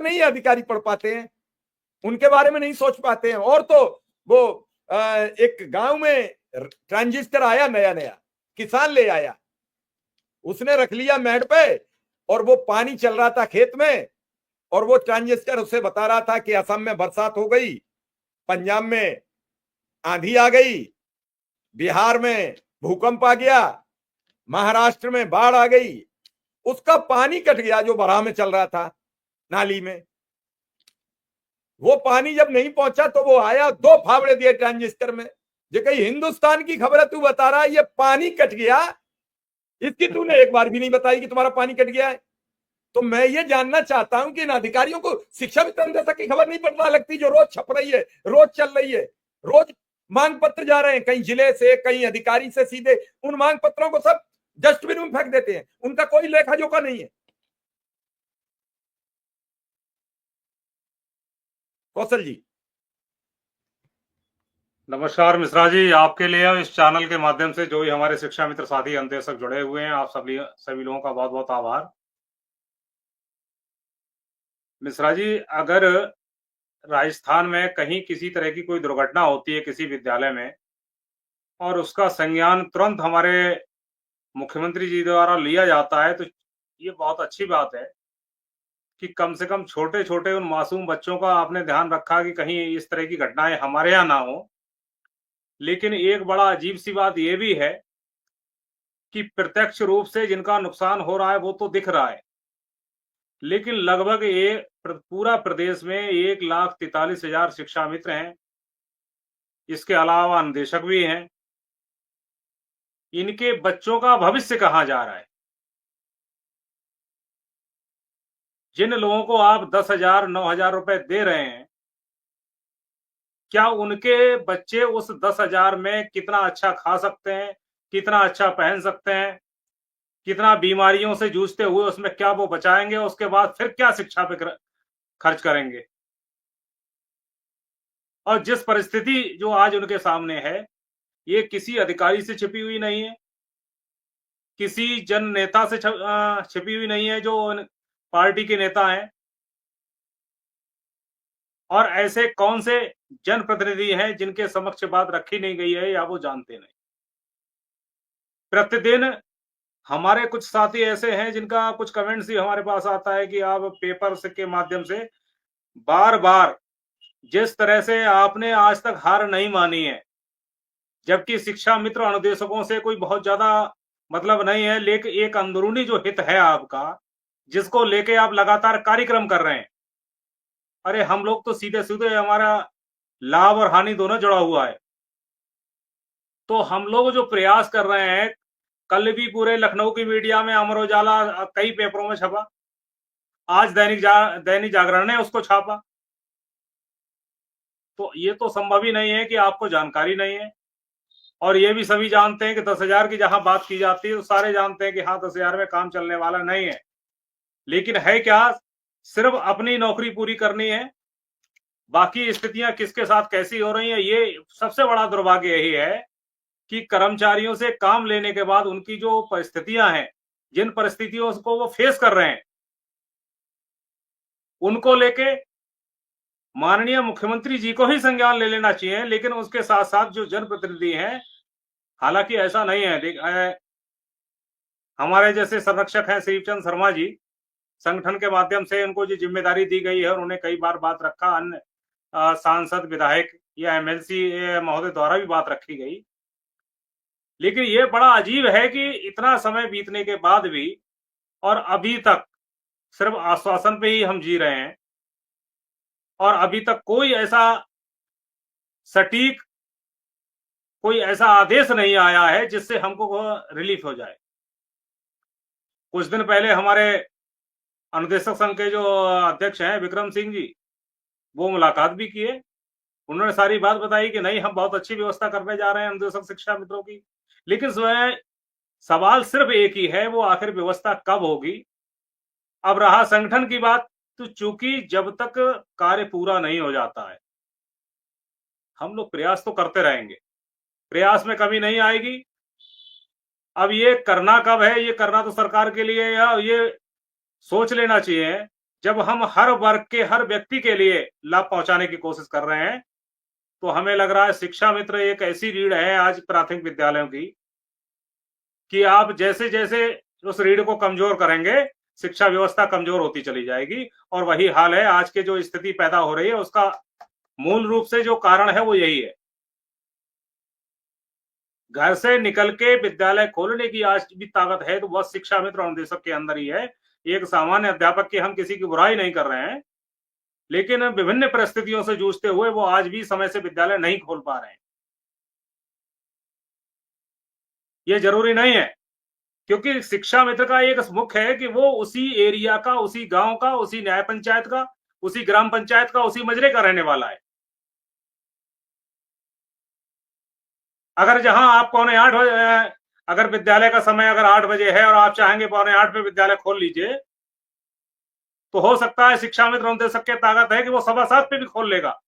नहीं अधिकारी पढ़ पाते हैं, उनके बारे में नहीं सोच पाते हैं। और तो वो एक गांव में ट्रांजिस्टर आया नया नया, किसान ले आया, उसने रख लिया मेड़ पे, और वो पानी चल रहा था खेत में, और वो ट्रांजिस्टर उसे बता रहा था कि असम में बरसात हो गई, पंजाब में आंधी आ गई, बिहार में भूकंप आ गया, महाराष्ट्र में बाढ़ आ गई। उसका पानी कट गया जो बराह में चल रहा था नाली में। वो पानी जब नहीं पहुंचा तो वो आया, 2 फावड़े दिए ट्रांजिस्टर में। जो कहीं हिंदुस्तान की खबर है, तू बता रहा है ये पानी कट गया, इसकी तूने एक बार भी नहीं बताई कि तुम्हारा पानी कट गया है। तो मैं ये जानना चाहता हूं कि इन अधिकारियों को शिक्षा वितरण की खबर नहीं पड़ना लगती, जो रोज छप रही है, रोज चल रही है, रोज मांग पत्र जा रहे हैं, कहीं जिले से कहीं अधिकारी से, सीधे उन मांग पत्रों को सब डस्टबिन में फेंक देते हैं, उनका कोई लेखा जोखा नहीं है। कौशल जी। नमस्कार मिश्रा जी, आपके लिए इस चैनल के माध्यम से जो भी हमारे शिक्षा मित्र साथी अंधेशक जुड़े हुए हैं, आप सभी लोगों का बहुत बहुत आभार। मिश्रा जी, अगर राजस्थान में कहीं किसी तरह की कोई दुर्घटना होती है किसी विद्यालय में, और उसका संज्ञान तुरंत हमारे मुख्यमंत्री जी द्वारा लिया जाता है, तो ये बहुत अच्छी बात है कि कम से कम छोटे छोटे उन मासूम बच्चों का आपने ध्यान रखा कि कहीं इस तरह की घटनाएं हमारे यहाँ ना हो। लेकिन एक बड़ा अजीब सी बात यह भी है कि प्रत्यक्ष रूप से जिनका नुकसान हो रहा है वो तो दिख रहा है, लेकिन लगभग पूरा प्रदेश में 1,43,000 शिक्षा मित्र हैं। इसके अलावा अनुदेशक भी हैं। इनके बच्चों का भविष्य कहां जा रहा है? जिन लोगों को आप 10,000 9,000 रुपए दे रहे हैं, क्या उनके बच्चे उस 10,000 में कितना अच्छा खा सकते हैं, कितना अच्छा पहन सकते हैं, कितना बीमारियों से जूझते हुए उसमें क्या वो बचाएंगे, उसके बाद फिर क्या शिक्षा पे खर्च करेंगे? और जिस परिस्थिति जो आज उनके सामने है, ये किसी अधिकारी से छिपी हुई नहीं है, किसी जन नेता से छिपी हुई नहीं है जो पार्टी के नेता हैं। और ऐसे कौन से जनप्रतिनिधि हैं जिनके समक्ष बात रखी नहीं गई है या वो जानते नहीं? प्रतिदिन हमारे कुछ साथी ऐसे हैं जिनका कुछ कमेंट्स ही हमारे पास आता है कि आप पेपर के माध्यम से बार बार जिस तरह से आपने आज तक हार नहीं मानी है, जबकि शिक्षा मित्र अनुदेशकों से कोई बहुत ज्यादा मतलब नहीं है, लेकिन एक अंदरूनी जो हित है आपका, जिसको लेके आप लगातार कार्यक्रम कर रहे हैं। अरे हम लोग तो सीधे सीधे हमारा लाभ और हानि दोनों जुड़ा हुआ है। तो हम लोग जो प्रयास कर रहे हैं, कल भी पूरे लखनऊ की मीडिया में अमर उजाला कई पेपरों में छपा, आज दैनिक जागरण ने उसको छापा। तो ये तो संभव ही नहीं है कि आपको जानकारी नहीं है। और ये भी सभी जानते हैं कि 10,000 की जहां बात की जाती है तो सारे जानते हैं कि हाँ 10,000 में काम चलने वाला नहीं है। लेकिन है क्या, सिर्फ अपनी नौकरी पूरी करनी है, बाकी स्थितियां किसके साथ कैसी हो रही है। ये सबसे बड़ा दुर्भाग्य यही है कि कर्मचारियों से काम लेने के बाद उनकी जो परिस्थितियां हैं, जिन परिस्थितियों को वो फेस कर रहे हैं, उनको लेके माननीय मुख्यमंत्री जी को ही संज्ञान ले लेना चाहिए। लेकिन उसके साथ साथ जो जनप्रतिनिधि हैं, हालांकि ऐसा नहीं है, हमारे जैसे संरक्षक हैं शिवचंद शर्मा जी, संगठन के माध्यम से उनको जो जिम्मेदारी दी गई है, उन्होंने कई बार बात रखा, अन्य सांसद विधायक या एमएलसी महोदय द्वारा भी बात रखी गई। लेकिन ये बड़ा अजीब है कि इतना समय बीतने के बाद भी और अभी तक सिर्फ आश्वासन पे ही हम जी रहे हैं, और अभी तक कोई ऐसा सटीक कोई ऐसा आदेश नहीं आया है जिससे हमको रिलीफ हो जाए। कुछ दिन पहले हमारे अनुदेशक संघ के जो अध्यक्ष हैं विक्रम सिंह जी, वो मुलाकात भी किए। उन्होंने सारी बात बताई कि नहीं हम बहुत अच्छी व्यवस्था करने जा रहे हैं अनुदेशक शिक्षा मित्रों की। लेकिन सवाल सिर्फ एक ही है, वो आखिर व्यवस्था कब होगी। अब रहा संगठन की बात, तो चूंकि जब तक कार्य पूरा नहीं हो जाता है, हम लोग प्रयास तो करते रहेंगे, प्रयास में कमी नहीं आएगी। अब ये करना कब है, ये करना तो सरकार के लिए, या ये सोच लेना चाहिए जब हम हर वर्ग के हर व्यक्ति के लिए लाभ पहुंचाने की कोशिश कर रहे हैं, तो हमें लग रहा है शिक्षा मित्र एक ऐसी रीढ़ है आज प्राथमिक विद्यालयों की कि आप जैसे जैसे उस रीढ़ को कमजोर करेंगे, शिक्षा व्यवस्था कमजोर होती चली जाएगी। और वही हाल है, आज के जो स्थिति पैदा हो रही है उसका मूल रूप से जो कारण है वो यही है। घर से निकल के विद्यालय खोलने की आज भी ताकत है तो वह शिक्षा मित्र और निदेशक के अंदर ही है। एक सामान्य अध्यापक की हम किसी की बुराई नहीं कर रहे हैं, लेकिन विभिन्न परिस्थितियों से जूझते हुए वो आज भी समय से विद्यालय नहीं खोल पा रहे हैं। ये जरूरी नहीं है, क्योंकि शिक्षा मित्र का एक मुख्य है कि वो उसी एरिया का, उसी गांव का, उसी न्याय पंचायत का, उसी ग्राम पंचायत का, उसी मजरे का रहने वाला है। अगर जहां आप पौने 8 बजे, अगर विद्यालय का समय अगर 8 बजे है और आप चाहेंगे पौने 8 पे विद्यालय खोल लीजिए, तो हो सकता है शिक्षा मित्र निदेशक की ताकत है कि वो 7:15 पे भी खोल लेगा।